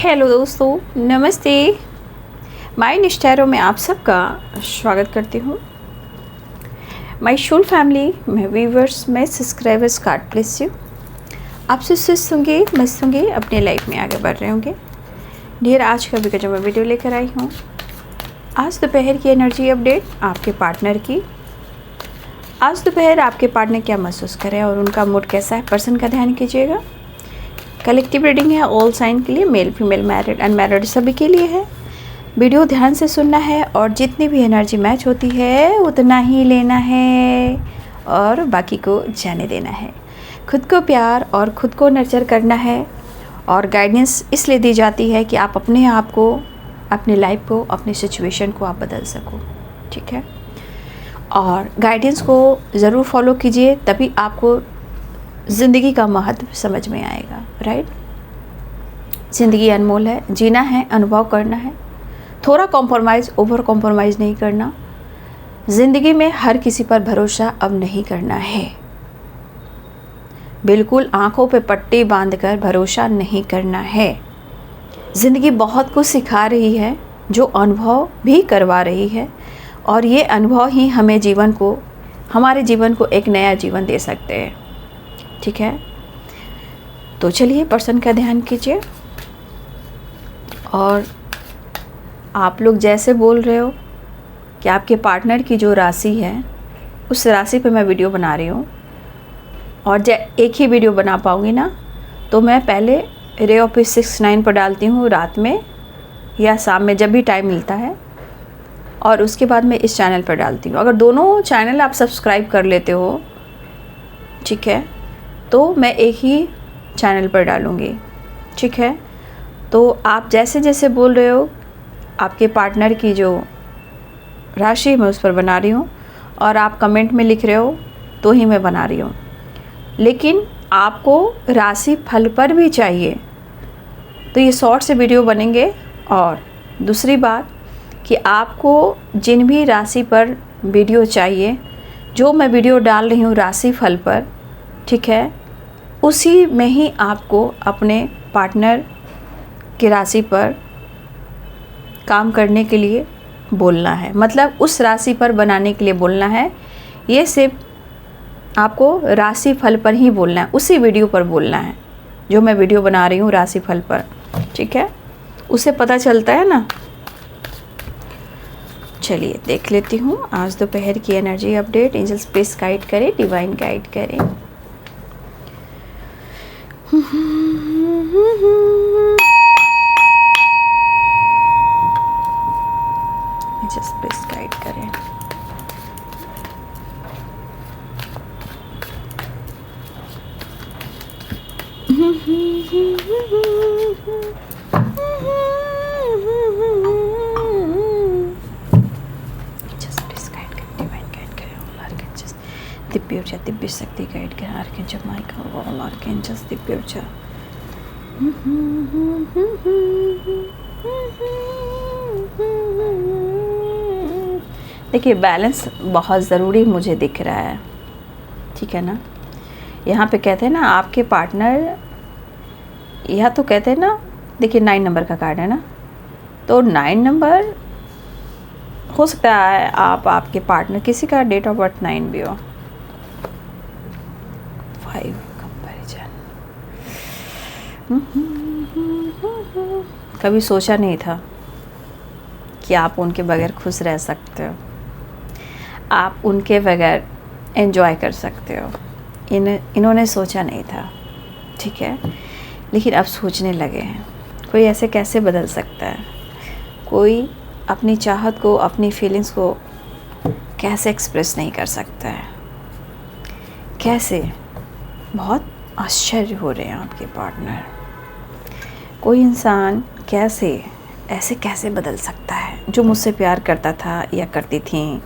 Hello दोस्तों, नमस्ते। My निष्ठैरो में आप सबका स्वागत करती हूँ। माय शोल फैमिली, मैं व्यूवर्स, मैं सब्सक्राइबर्स, गॉड ब्लेस यू। आप सुस्त होंगे, मस्त होंगे, अपने लाइफ में आगे बढ़ रहे होंगे। डियर, आज का भी जो मैं वीडियो लेकर आई हूँ, आज दोपहर की एनर्जी अपडेट आपके पार्टनर की। आज दोपहर आपके पार्टनर क्या महसूस करें और उनका मूड कैसा है, पर्सन का ध्यान कीजिएगा। कलेक्टिव रीडिंग है ऑल साइन के लिए, मेल फीमेल मैरिड अनमैरिड सभी के लिए है। वीडियो ध्यान से सुनना है और जितनी भी एनर्जी मैच होती है उतना ही लेना है और बाकी को जाने देना है। खुद को प्यार और खुद को नर्चर करना है और गाइडेंस इसलिए दी जाती है कि आप अपने आप को, अपनी लाइफ को, अपनी सिचुएशन को आप बदल सको। ठीक है, और गाइडेंस को ज़रूर फॉलो कीजिए, तभी आपको ज़िंदगी का महत्व समझ में आएगा। राइट, ज़िंदगी अनमोल है, जीना है, अनुभव करना है, थोड़ा कॉम्प्रोमाइज़, ओवर कॉम्प्रोमाइज़ नहीं करना। ज़िंदगी में हर किसी पर भरोसा अब नहीं करना है, बिल्कुल आंखों पे पट्टी बांधकर भरोसा नहीं करना है। ज़िंदगी बहुत कुछ सिखा रही है, जो अनुभव भी करवा रही है, और ये अनुभव ही हमें हमारे जीवन को एक नया जीवन दे सकते हैं। ठीक है, तो चलिए पर्सन का ध्यान कीजिए। और आप लोग जैसे बोल रहे हो कि आपके पार्टनर की जो राशि है, उस राशि पे मैं वीडियो बना रही हूँ, और एक ही वीडियो बना पाऊँगी ना, तो मैं पहले रे ऑफ 6-9 पर डालती हूँ रात में या शाम में, जब भी टाइम मिलता है, और उसके बाद मैं इस चैनल पर डालती हूँ। अगर दोनों चैनल आप सब्सक्राइब कर लेते हो, ठीक है, तो मैं एक ही चैनल पर डालूँगी। ठीक है, तो आप जैसे जैसे बोल रहे हो, आपके पार्टनर की जो राशि मैं उस पर बना रही हूँ, और आप कमेंट में लिख रहे हो तो ही मैं बना रही हूँ। लेकिन आपको राशि फल पर भी चाहिए तो ये शॉर्ट से वीडियो बनेंगे। और दूसरी बात कि आपको जिन भी राशि पर वीडियो चाहिए, जो मैं वीडियो डाल रही हूँ राशि फल पर, ठीक है, उसी में ही आपको अपने पार्टनर की राशि पर काम करने के लिए बोलना है, मतलब उस राशि पर बनाने के लिए बोलना है। ये सिर्फ आपको राशि फल पर ही बोलना है, उसी वीडियो पर बोलना है जो मैं वीडियो बना रही हूँ राशि फल पर। ठीक है, उससे पता चलता है ना। चलिए देख लेती हूँ आज दोपहर की energy update. Angels please guide करें, डिवाइन गाइड करें। एंजल्स प्लीज गाइड करें। दिव्य ऊर्जा, दिव्य शक्ति गाइड करें। Archangel Michael, all archangels, Divya ऊर्जा। देखिए, बैलेंस बहुत ज़रूरी मुझे दिख रहा है। ठीक है ना, यहाँ पे कहते हैं ना आपके पार्टनर, यह तो कहते हैं ना, देखिए 9 नंबर का कार्ड है ना, तो 9 नंबर हो सकता है आपके पार्टनर किसी का डेट ऑफ बर्थ 9 भी हो। 5 कंपैरिजन, कभी सोचा नहीं था कि आप उनके बगैर खुश रह सकते हो, आप उनके बगैर एंजॉय कर सकते हो। इन्होंने सोचा नहीं था। ठीक है, लेकिन अब सोचने लगे हैं। कोई ऐसे कैसे बदल सकता है? कोई अपनी चाहत को, अपनी फीलिंग्स को कैसे एक्सप्रेस नहीं कर सकता है? कैसे? बहुत आश्चर्य हो रहे हैं आपके पार्टनर। कोई इंसान कैसे बदल सकता है? जो मुझसे प्यार करता था या करती थी,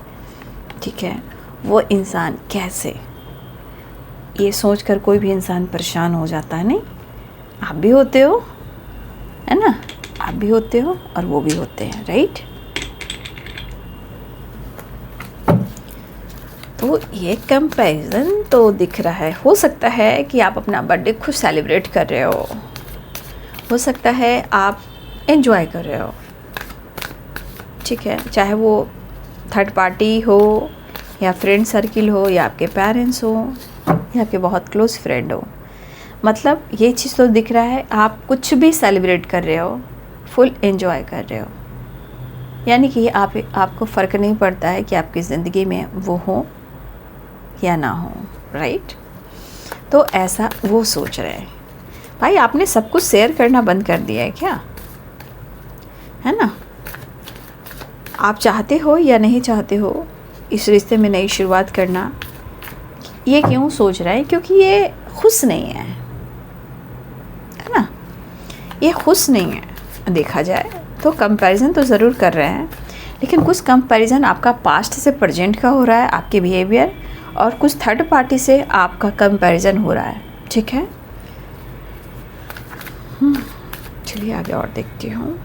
ठीक है, वो इंसान कैसे? ये सोचकर कोई भी इंसान परेशान हो जाता है। नहीं, आप भी होते हो, है ना, आप भी होते हो और वो भी होते हैं। राइट, तो ये कंपैरिजन तो दिख रहा है। हो सकता है कि आप अपना बर्थडे खुद सेलिब्रेट कर रहे हो सकता है आप एंजॉय कर रहे हो, ठीक है। चाहे वो थर्ड पार्टी हो या फ्रेंड सर्किल हो या आपके पेरेंट्स हो या आपके बहुत क्लोज फ्रेंड हो, मतलब ये चीज़ तो दिख रहा है आप कुछ भी सेलिब्रेट कर रहे हो, फुल एंजॉय कर रहे हो। यानी कि आपको फ़र्क नहीं पड़ता है कि आपकी ज़िंदगी में वो हो या ना हो, राइट। तो ऐसा वो सोच रहे हैं। भाई आपने सब कुछ शेयर करना बंद कर दिया है क्या, है ना। आप चाहते हो या नहीं चाहते हो इस रिश्ते में नई शुरुआत करना, ये क्यों सोच रहे हैं, क्योंकि ये खुश नहीं है ना, ये खुश नहीं है। देखा जाए तो कंपैरिजन तो ज़रूर कर रहे हैं, लेकिन कुछ कंपैरिजन आपका पास्ट से प्रेजेंट का हो रहा है, आपके बिहेवियर, और कुछ थर्ड पार्टी से आपका कंपैरिजन हो रहा है, ठीक है। चलिए आगे और देखती हूँ।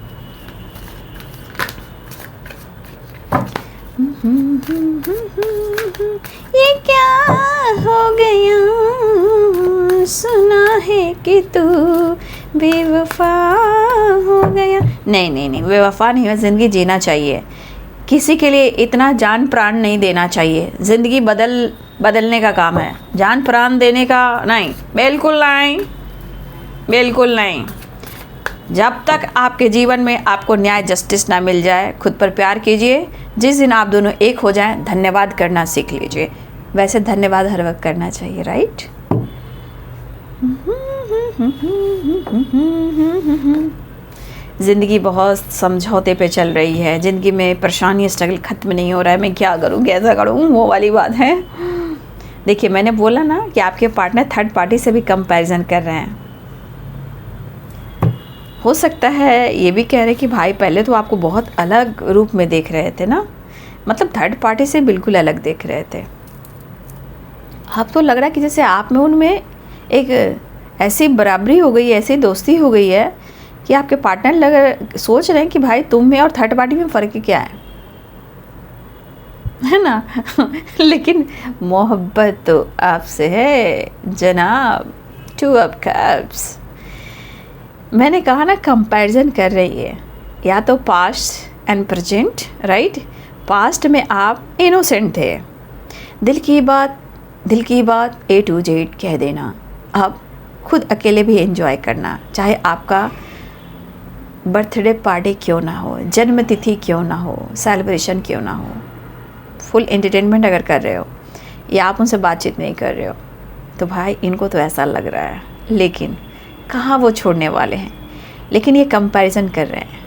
ये क्या हो गया, सुना है कि तू बेवफा हो गया। नहीं नहीं नहीं, बेवफा नहीं, ज़िंदगी जीना चाहिए। किसी के लिए इतना जान प्राण नहीं देना चाहिए। ज़िंदगी बदलने का काम है, जान प्राण देने का नहीं, बिल्कुल नहीं, बिल्कुल नहीं। जब तक आपके जीवन में आपको न्याय जस्टिस ना मिल जाए, खुद पर प्यार कीजिए। जिस दिन आप दोनों एक हो जाएं, धन्यवाद करना सीख लीजिए। वैसे धन्यवाद हर वक्त करना चाहिए, राइट। ज़िंदगी बहुत समझौते पे चल रही है, ज़िंदगी में परेशानी स्ट्रगल ख़त्म नहीं हो रहा है। मैं क्या करूँ, कैसा करूँ, वो वाली बात है। देखिए मैंने बोला ना कि आपके पार्टनर थर्ड पार्टी से भी कंपैरिजन कर रहे हैं। हो सकता है ये भी कह रहे कि भाई पहले तो आपको बहुत अलग रूप में देख रहे थे ना, मतलब थर्ड पार्टी से बिल्कुल अलग देख रहे थे। अब तो लग रहा है कि जैसे आप में उनमें एक ऐसी बराबरी हो गई है, ऐसी दोस्ती हो गई है कि आपके पार्टनर सोच रहे हैं कि भाई तुम में और थर्ड पार्टी में फ़र्क क्या है ना। लेकिन मोहब्बत तो आपसे है जनाब, 2 ऑफ कप्स। मैंने कहा ना कंपैरिजन कर रही है, या तो past and present, right. Past में आप इनोसेंट थे, दिल की बात A to Z कह देना। अब खुद अकेले भी एंजॉय करना, चाहे आपका बर्थडे पार्टी क्यों ना हो, जन्म तिथि क्यों ना हो, सेलिब्रेशन क्यों ना हो, फुल एंटरटेनमेंट अगर कर रहे हो या आप उनसे बातचीत नहीं कर रहे हो, तो भाई इनको तो ऐसा लग रहा है, लेकिन कहाँ वो छोड़ने वाले हैं। लेकिन ये कंपैरिजन कर रहे हैं,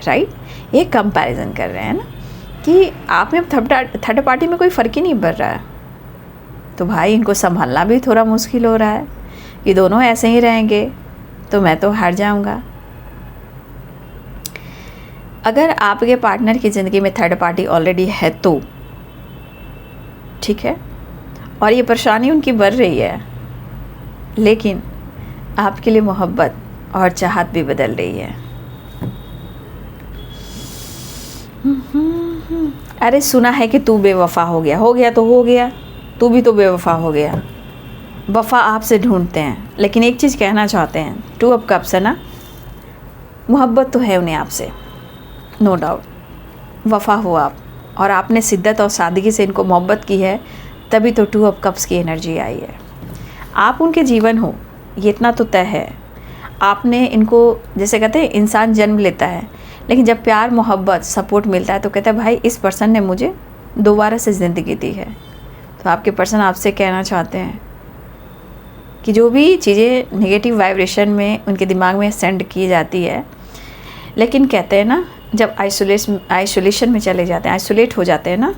राइट। ये कंपैरिजन कर रहे हैं ना कि आप में थर्ड पार्टी में कोई फ़र्क ही नहीं पड़ रहा है। तो भाई इनको संभालना भी थोड़ा मुश्किल हो रहा है कि दोनों ऐसे ही रहेंगे तो मैं तो हार जाऊंगा। अगर आपके पार्टनर की ज़िंदगी में थर्ड पार्टी ऑलरेडी है तो ठीक है, और ये परेशानी उनकी बढ़ रही है, लेकिन आपके लिए मोहब्बत और चाहत भी बदल रही है। अरे सुना है कि तू बेवफा हो गया तो हो गया, तू भी तो बेवफा हो गया। वफ़ा आपसे ढूंढते हैं, लेकिन एक चीज़ कहना चाहते हैं, 2 ऑफ कप्स है ना, मोहब्बत तो है उन्हें आपसे, नो डाउट। वफ़ा हो आप, और आपने शिद्दत और सादगी से इनको मोहब्बत की है, तभी तो 2 ऑफ कप्स की एनर्जी आई है। आप उनके जीवन हो, ये इतना तो तय है। आपने इनको, जैसे कहते हैं इंसान जन्म लेता है, लेकिन जब प्यार मोहब्बत सपोर्ट मिलता है तो कहता है भाई इस पर्सन ने मुझे दोबारा से ज़िंदगी दी है। तो आपके पर्सन आपसे कहना चाहते हैं कि जो भी चीज़ें नेगेटिव वाइब्रेशन में उनके दिमाग में सेंड की जाती है, लेकिन कहते हैं ना जब आइसोलेशन में चले जाते हैं, आइसोलेट हो जाते हैं ना,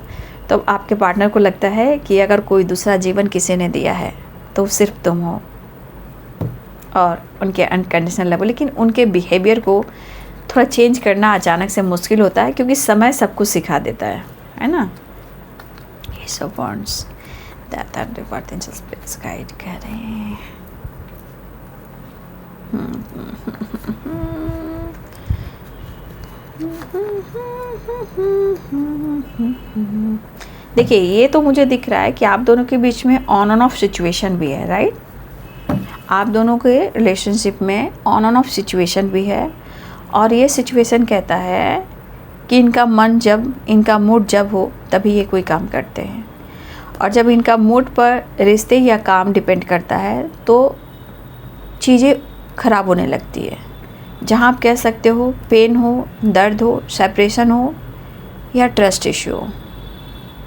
तो आपके पार्टनर को लगता है कि अगर कोई दूसरा जीवन किसी ने दिया है तो सिर्फ तुम हो, और उनके अनकंडीशनल लेवल। लेकिन उनके बिहेवियर को थोड़ा चेंज करना अचानक से मुश्किल होता है, क्योंकि समय सब कुछ सिखा देता है ना। ये सब पॉइंट्स गाइड करें। देखिए ये तो मुझे दिख रहा है कि आप दोनों के बीच में ऑन एंड ऑफ सिचुएशन भी है, राइट। आप दोनों के रिलेशनशिप में ऑन एंड ऑफ सिचुएशन भी है, और ये सिचुएशन कहता है कि इनका मूड जब हो तभी ये कोई काम करते हैं, और जब इनका मूड पर रिश्ते या काम डिपेंड करता है तो चीज़ें ख़राब होने लगती है। जहाँ आप कह सकते हो पेन हो, दर्द हो, सेपरेशन हो या ट्रस्ट इश्यू हो,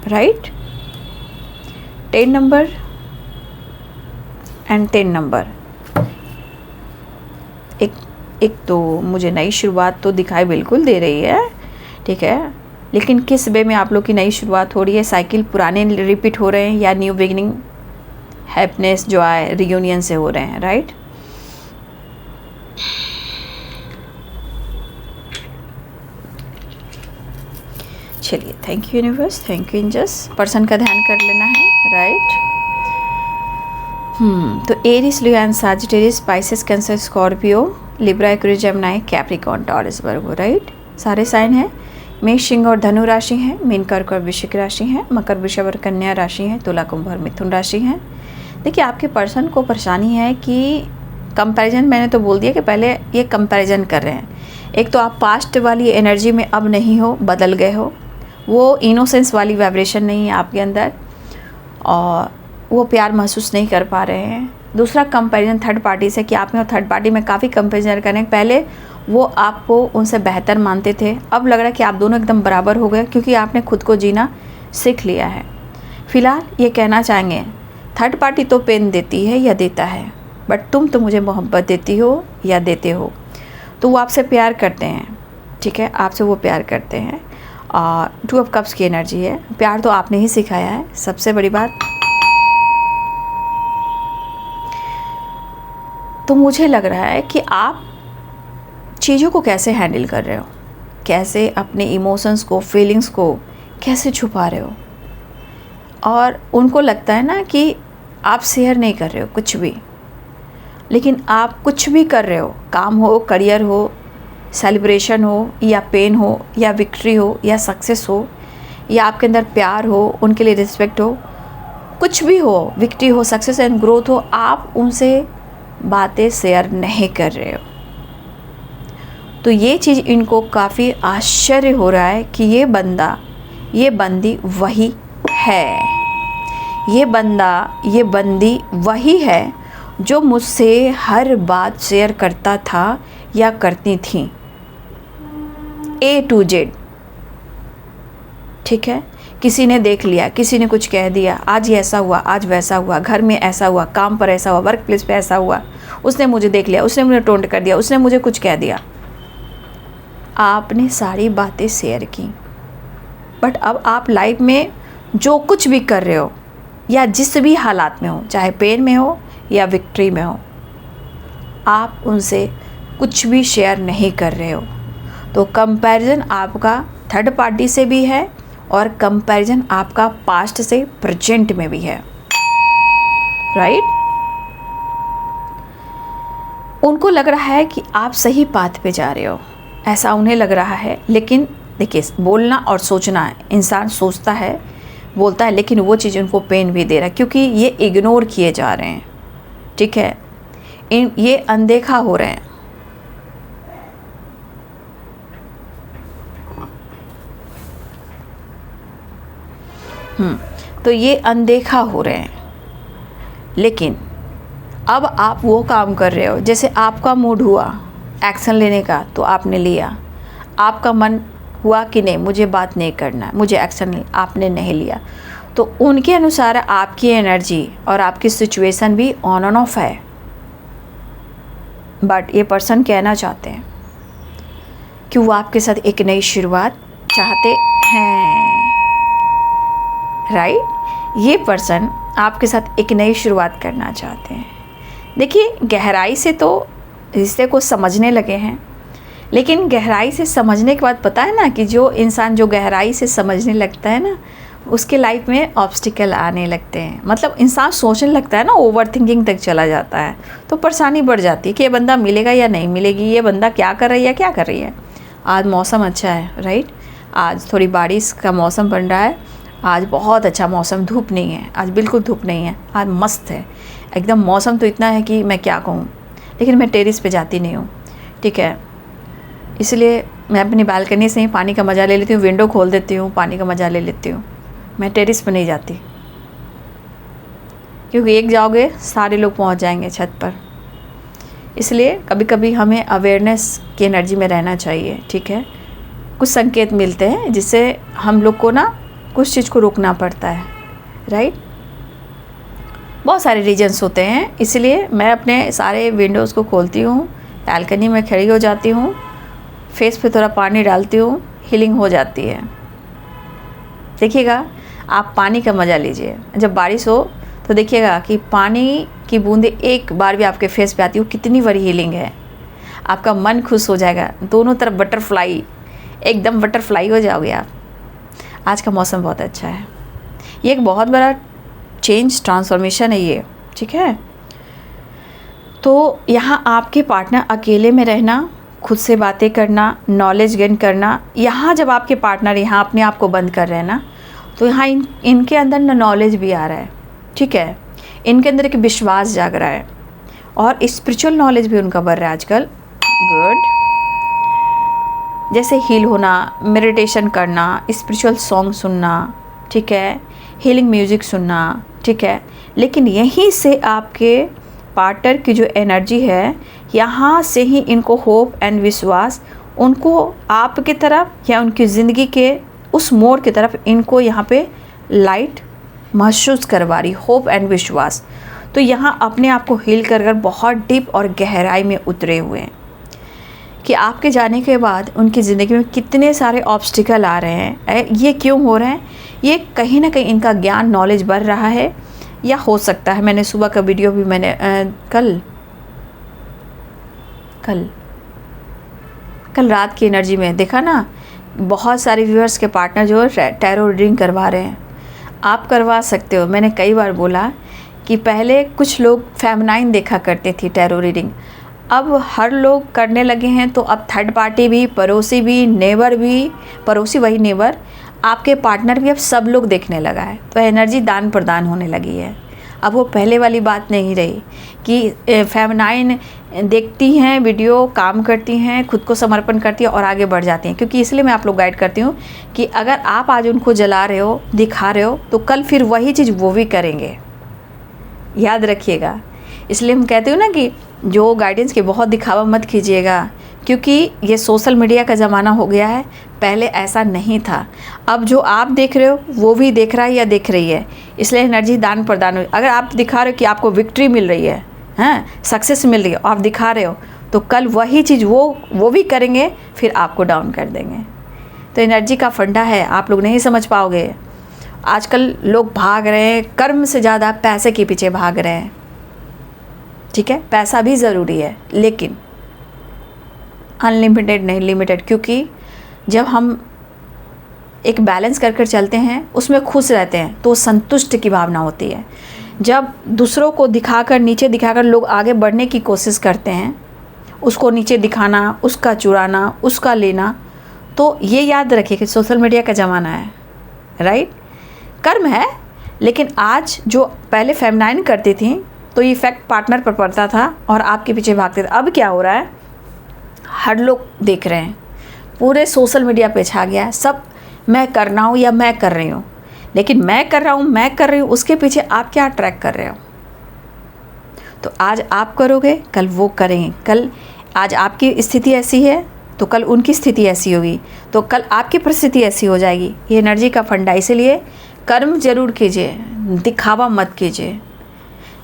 राइट। 10 नंबर एंड 10 नंबर, एक तो मुझे नई शुरुआत तो दिखाई बिल्कुल दे रही है, ठीक है, लेकिन किस वे में आप लोग की नई शुरुआत हो रही है? साइकिल पुराने रिपीट हो रहे हैं या न्यू बिगिनिंग, हैप्पीनेस जो आए रियूनियन से हो रहे हैं, राइट। चलिए, thank you universe, thank you angels. Person का ध्यान कर लेना है, राइट। तो Aries, Leo and Sagittarius, Pisces, Cancer, Scorpio, Libra, Aquarius, Gemini, Capricorn, Taurus, Virgo, right. सारे साइन हैं। मेष, सिंह और धनु राशि हैं। मीन, कर्क और वृश्चिक राशि हैं। मकर, वृषभ और कन्या राशि हैं। तुला, कुंभ और मिथुन राशि हैं। देखिए, आपके पर्सन को परेशानी है कि कंपैरिजन, मैंने तो बोल दिया कि पहले ये कंपैरिजन कर रहे हैं। एक तो आप पास्ट वाली एनर्जी में अब नहीं हो, बदल गए हो, वो इनोसेंस वाली वाइब्रेशन नहीं है आपके अंदर, और वो प्यार महसूस नहीं कर पा रहे हैं। दूसरा कंपैरिजन थर्ड पार्टी से, कि आप में और थर्ड पार्टी में काफ़ी कंपैरिजन करें। पहले वो आपको उनसे बेहतर मानते थे, अब लग रहा है कि आप दोनों एकदम बराबर हो गए, क्योंकि आपने खुद को जीना सीख लिया है। फ़िलहाल ये कहना चाहेंगे, थर्ड पार्टी तो पेन देती है या देता है, बट तुम तो मुझे मोहब्बत देती हो या देते हो, तो वो आपसे प्यार करते हैं, ठीक है, आपसे वो प्यार करते हैं। और 2 ऑफ कप्स की एनर्जी है। प्यार तो आपने ही सिखाया है, सबसे बड़ी बात। तो मुझे लग रहा है कि आप चीज़ों को कैसे हैंडल कर रहे हो, कैसे अपने इमोशंस को, फीलिंग्स को कैसे छुपा रहे हो, और उनको लगता है ना कि आप शेयर नहीं कर रहे हो कुछ भी, लेकिन आप कुछ भी कर रहे हो, काम हो, करियर हो, सेलिब्रेशन हो या पेन हो या विक्ट्री हो या सक्सेस हो, या आपके अंदर प्यार हो, उनके लिए रिस्पेक्ट हो, कुछ भी हो, विक्ट्री हो, सक्सेस एंड ग्रोथ हो, आप उनसे बातें शेयर नहीं कर रहे हो। तो ये चीज़ इनको काफ़ी आश्चर्य हो रहा है कि ये बंदा, ये बंदी वही है, ये बंदा, ये बंदी वही है जो मुझसे हर बात शेयर करता था या करती थी, A to Z, ठीक है। किसी ने देख लिया, किसी ने कुछ कह दिया, आज ये ऐसा हुआ, आज वैसा हुआ, घर में ऐसा हुआ, काम पर ऐसा हुआ, वर्क प्लेस पे ऐसा हुआ, उसने मुझे देख लिया, उसने मुझे टोंट कर दिया, उसने मुझे कुछ कह दिया। आपने सारी बातें शेयर की, बट अब आप लाइफ में जो कुछ भी कर रहे हो या जिस भी हालात में हो, चाहे पेन में हो या विक्ट्री में हो, आप उनसे कुछ भी शेयर नहीं कर रहे हो। तो कंपैरिजन आपका थर्ड पार्टी से भी है, और कंपैरिजन आपका पास्ट से प्रेजेंट में भी है, राइट। उनको लग रहा है कि आप सही पाथ पे जा रहे हो, ऐसा उन्हें लग रहा है। लेकिन देखिए, बोलना और सोचना, इंसान सोचता है, बोलता है, लेकिन वो चीज़ उनको पेन भी दे रहा है, क्योंकि ये इग्नोर किए जा रहे हैं, ठीक है, ये अनदेखा हो रहे हैं। तो ये अनदेखा हो रहे हैं। लेकिन अब आप वो काम कर रहे हो, जैसे आपका मूड हुआ एक्शन लेने का तो आपने लिया, आपका मन हुआ कि नहीं मुझे बात नहीं करना, मुझे एक्शन, आपने नहीं लिया। तो उनके अनुसार आपकी एनर्जी और आपकी सिचुएशन भी ऑन एंड ऑफ है, बट ये पर्सन कहना चाहते हैं कि वो आपके साथ एक नई शुरुआत चाहते हैं, राइट। ये पर्सन आपके साथ एक नई शुरुआत करना चाहते हैं। देखिए, गहराई से तो रिश्ते को समझने लगे हैं, लेकिन गहराई से समझने के बाद पता है ना कि जो इंसान जो गहराई से समझने लगता है ना, उसके लाइफ में ऑब्स्टिकल आने लगते हैं। मतलब इंसान सोचने लगता है ना, ओवर थिंकिंग तक चला जाता है, तो परेशानी बढ़ जाती है कि ये बंदा मिलेगा या नहीं मिलेगी, ये बंदा क्या कर रही है, क्या कर रही है। आज मौसम अच्छा है, राइट, आज थोड़ी बारिश का मौसम बन रहा है, आज बहुत अच्छा मौसम, धूप नहीं है, आज बिल्कुल धूप नहीं है, आज मस्त है एकदम। मौसम तो इतना है कि मैं क्या कहूँ, लेकिन मैं टेरेस पे जाती नहीं हूँ, ठीक है। इसलिए मैं अपनी बालकनी से ही पानी का मज़ा ले लेती हूँ, विंडो खोल देती हूँ, पानी का मज़ा ले लेती हूँ। मैं टेरेस पर नहीं जाती, क्योंकि एक जाओगे सारे लोग पहुँच जाएंगे छत पर। इसलिए कभी कभी हमें अवेयरनेस की एनर्जी में रहना चाहिए, ठीक है। कुछ संकेत मिलते हैं जिससे हम लोग को ना कुछ चीज़ को रोकना पड़ता है, राइट। बहुत सारे रीजंस होते हैं, इसलिए मैं अपने सारे विंडोज़ को खोलती हूँ, बालकनी में खड़ी हो जाती हूँ, फेस पे थोड़ा पानी डालती हूँ, हीलिंग हो जाती है। देखिएगा, आप पानी का मज़ा लीजिए। जब बारिश हो तो देखिएगा कि पानी की बूंदें एक बार भी आपके फेस पे आती हो, कितनी बड़ी हीलिंग है। आपका मन खुश हो जाएगा, दोनों तरफ बटरफ्लाई, एकदम बटरफ्लाई हो जाओगे आप। आज का मौसम बहुत अच्छा है, ये एक बहुत बड़ा चेंज, ट्रांसफॉर्मेशन है ये, ठीक है। तो यहाँ आपके पार्टनर अकेले में रहना, खुद से बातें करना, नॉलेज गेन करना। यहाँ जब आपके पार्टनर यहाँ अपने आप को बंद कर रहे हैं ना, तो यहाँ इनके अंदर ना नॉलेज भी आ रहा है, ठीक है। इनके अंदर एक विश्वास जाग रहा है और स्पिरिचुअल नॉलेज भी उनका बढ़ रहा है आजकल। गुड। जैसे हील होना, मेडिटेशन करना, स्पिरिचुअल सॉन्ग सुनना, ठीक है, हीलिंग म्यूज़िक सुनना, ठीक है। लेकिन यहीं से आपके पार्टनर की जो एनर्जी है, यहाँ से ही इनको होप एंड विश्वास, उनको आपकी तरफ या उनकी ज़िंदगी के उस मोड़ की तरफ इनको यहाँ पे लाइट महसूस करवा रही, होप एंड विश्वास। तो यहाँ अपने आप को हील कर बहुत डीप और गहराई में उतरे हुए हैं कि आपके जाने के बाद उनकी ज़िंदगी में कितने सारे ऑब्स्टिकल आ रहे हैं। ये क्यों हो रहे हैं? ये कहीं ना कहीं इनका ज्ञान, नॉलेज बढ़ रहा है, या हो सकता है, मैंने सुबह का वीडियो भी मैंने कल रात की एनर्जी में देखा ना, बहुत सारे व्यूअर्स के पार्टनर जो टैरो रीडिंग करवा रहे हैं। आप करवा सकते हो। मैंने कई बार बोला कि पहले कुछ लोग फेमिनाइन देखा करते थे टैरो रीडिंग, अब हर लोग करने लगे हैं। तो अब थर्ड पार्टी भी, पड़ोसी भी, नेबर भी, पड़ोसी वही नेबर, आपके पार्टनर भी, अब सब लोग देखने लगा है। तो एनर्जी दान प्रदान होने लगी है। अब वो पहले वाली बात नहीं रही कि फेमिनाइन देखती हैं वीडियो, काम करती हैं, खुद को समर्पण करती हैं और आगे बढ़ जाती हैं। क्योंकि इसलिए मैं आप लोग गाइड करती हूँ कि अगर आप आज उनको जला रहे हो, दिखा रहे हो, तो कल फिर वही चीज़ वो भी करेंगे, याद रखिएगा। इसलिए हम कहते हो ना कि जो गाइडेंस के बहुत दिखावा मत कीजिएगा, क्योंकि ये सोशल मीडिया का ज़माना हो गया है। पहले ऐसा नहीं था। अब जो आप देख रहे हो वो भी देख रहा है या देख रही है, इसलिए एनर्जी दान प्रदान हो। अगर आप दिखा रहे हो कि आपको विक्ट्री मिल रही है, हैं, सक्सेस मिल रही है, आप दिखा रहे हो, तो कल वही चीज़ वो भी करेंगे, फिर आपको डाउन कर देंगे। तो एनर्जी का फंडा है, आप लोग नहीं समझ पाओगे। आजकल लोग भाग रहे हैं, कर्म से ज़्यादा पैसे के पीछे भाग रहे हैं, ठीक है। पैसा भी ज़रूरी है, लेकिन अनलिमिटेड नहीं, लिमिटेड। क्योंकि जब हम एक बैलेंस कर चलते हैं, उसमें खुश रहते हैं, तो संतुष्ट की भावना होती है। जब दूसरों को दिखाकर, नीचे दिखाकर लोग आगे बढ़ने की कोशिश करते हैं, उसको नीचे दिखाना, उसका चुराना, उसका लेना, तो ये याद रखिए कि सोशल मीडिया का ज़माना है, राइट। कर्म है, लेकिन आज जो पहले फेमिनाइन करती थी तो ये इफेक्ट पार्टनर पर पड़ता था और आपके पीछे भागते थे। अब क्या हो रहा है, हर लोग देख रहे हैं, पूरे सोशल मीडिया पे छा गया है सब, मैं करना हूँ या मैं कर रही हूँ। लेकिन मैं कर रहा हूँ, उसके पीछे आप क्या ट्रैक कर रहे हो? तो आज आप करोगे, कल वो करेंगे। कल आज आपकी स्थिति ऐसी है तो कल उनकी स्थिति ऐसी होगी, तो कल आपकी परिस्थिति ऐसी हो जाएगी। ये एनर्जी का फंडा। इसीलिए कर्म जरूर कीजिए, दिखावा मत कीजिए।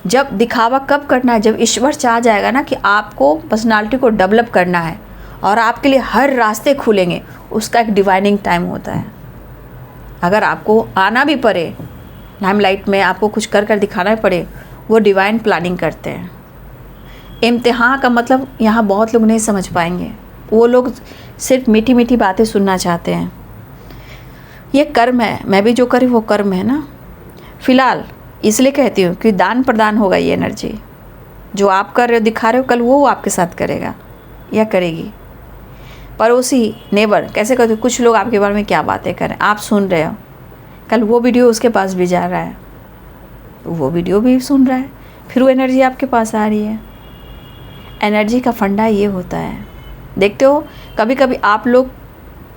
जब दिखावा कब करना है, जब ईश्वर चाह जाएगा ना कि आपको पर्सनालिटी को डेवलप करना है और आपके लिए हर रास्ते खुलेंगे, उसका एक डिवाइनिंग टाइम होता है। अगर आपको आना भी पड़े लाइमलाइट में, आपको कुछ कर दिखाना भी पड़े, वो डिवाइन प्लानिंग करते हैं। इम्तिहान का मतलब यहाँ बहुत लोग नहीं समझ पाएंगे, वो लोग सिर्फ मीठी मीठी बातें सुनना चाहते हैं। ये कर्म है, मैं भी जो करी वो कर्म है ना। फ़िलहाल इसलिए कहती हूँ कि दान प्रदान होगा। ये एनर्जी जो आप कर रहे हो, दिखा रहे हो, कल वो आपके साथ करेगा या करेगी। पड़ोसी, नेबर, कैसे कहते हो, कुछ लोग आपके बारे में क्या बातें करें, आप सुन रहे हो, कल वो वीडियो उसके पास भी जा रहा है, तो वो वीडियो भी सुन रहा है, फिर वो एनर्जी आपके पास आ रही है। एनर्जी का फंडा ये होता है, देखते हो, कभी कभी आप लोग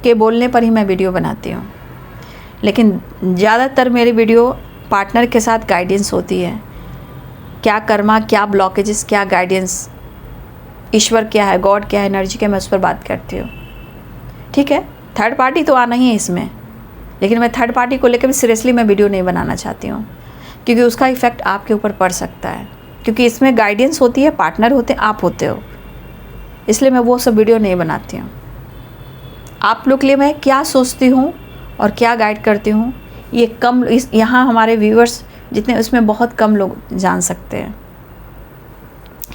के बोलने पर ही मैं वीडियो बनाती हूँ, लेकिन ज़्यादातर मेरी वीडियो पार्टनर के साथ गाइडेंस होती है। क्या कर्मा, क्या ब्लॉकेजेस, क्या गाइडेंस, ईश्वर क्या है, गॉड क्या है, एनर्जी क्या, मैं उस पर बात करती हूँ। ठीक है, थर्ड पार्टी तो आना ही है इसमें, लेकिन मैं थर्ड पार्टी को लेकर भी सीरियसली मैं वीडियो नहीं बनाना चाहती हूँ, क्योंकि उसका इफ़ेक्ट आपके ऊपर पड़ सकता है, क्योंकि इसमें गाइडेंस होती है, पार्टनर होते हैं, आप होते हो, इसलिए मैं वो सब वीडियो नहीं बनाती हूँ। आप लोग के लिए मैं क्या सोचती हूँ और क्या गाइड करती हूँ, ये कम यहाँ हमारे व्यूअर्स जितने, उसमें बहुत कम लोग जान सकते हैं।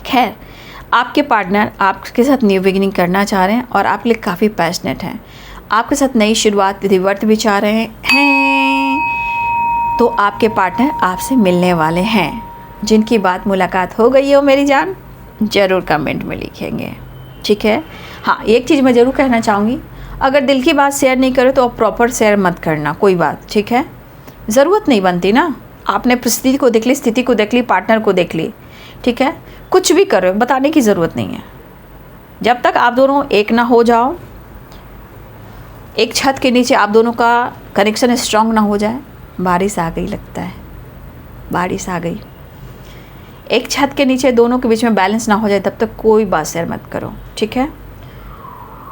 खैर, आपके पार्टनर आपके साथ न्यू बिगिनिंग करना चाह रहे हैं और आपके लिए काफ़ी पैशनेट हैं, आपके साथ नई शुरुआत रिवर्ट भी चाह रहे हैं। तो आपके पार्टनर आपसे मिलने वाले हैं, जिनकी बात मुलाकात हो गई हो मेरी जान, ज़रूर कमेंट में लिखेंगे। ठीक है, हाँ एक चीज़ मैं ज़रूर कहना चाहूँगी, अगर दिल की बात शेयर नहीं करो तो आप प्रॉपर शेयर मत करना, कोई बात, ठीक है, ज़रूरत नहीं बनती ना। आपने परिस्थिति को देख ली, स्थिति को देख ली, पार्टनर को देख ली, ठीक है, कुछ भी करो, बताने की ज़रूरत नहीं है। जब तक आप दोनों एक ना हो जाओ, एक छत के नीचे आप दोनों का कनेक्शन स्ट्रांग ना हो जाए, बारिश आ गई लगता है, बारिश आ गई, एक छत के नीचे दोनों के बीच में बैलेंस ना हो जाए, तब तक कोई बात शेयर मत करो। ठीक है,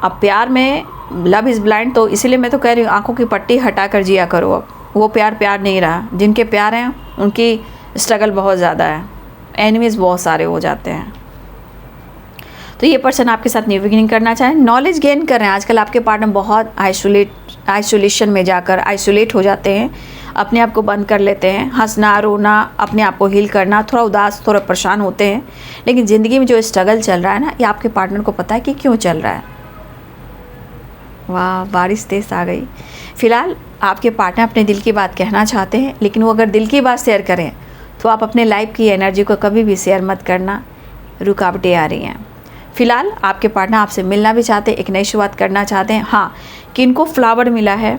अब प्यार में लव इज़ ब्लाइंड, तो इसीलिए मैं तो कह रही हूँ आंखों की पट्टी हटा कर जिया करो। अब वो प्यार नहीं रहा, जिनके प्यार हैं उनकी स्ट्रगल बहुत ज़्यादा है, एनिमीज़ बहुत सारे हो जाते हैं। तो ये पर्सन आपके साथ न्यू बिगिनिंग करना चाहें, नॉलेज गेन कर रहे हैं। आजकल आपके पार्टनर बहुत आइसोलेशन में जाकर आइसोलेट हो जाते हैं, अपने आप को बंद कर लेते हैं, हंसना रोना, अपने आप को हील करना, थोड़ा उदास, थोड़ा परेशान होते हैं। लेकिन ज़िंदगी में जो स्ट्रगल चल रहा है ना, ये आपके पार्टनर को पता है कि क्यों चल रहा है। वाह, बारिश तेज़ आ गई। फ़िलहाल आपके पार्टनर अपने दिल की बात कहना चाहते हैं, लेकिन वो अगर दिल की बात शेयर करें तो आप अपने लाइफ की एनर्जी को कभी भी शेयर मत करना, रुकावटें आ रही हैं। फ़िलहाल आपके पार्टनर आपसे मिलना भी चाहते हैं, एक नई शुरुआत करना चाहते हैं। हाँ, किनको फ्लावर मिला है,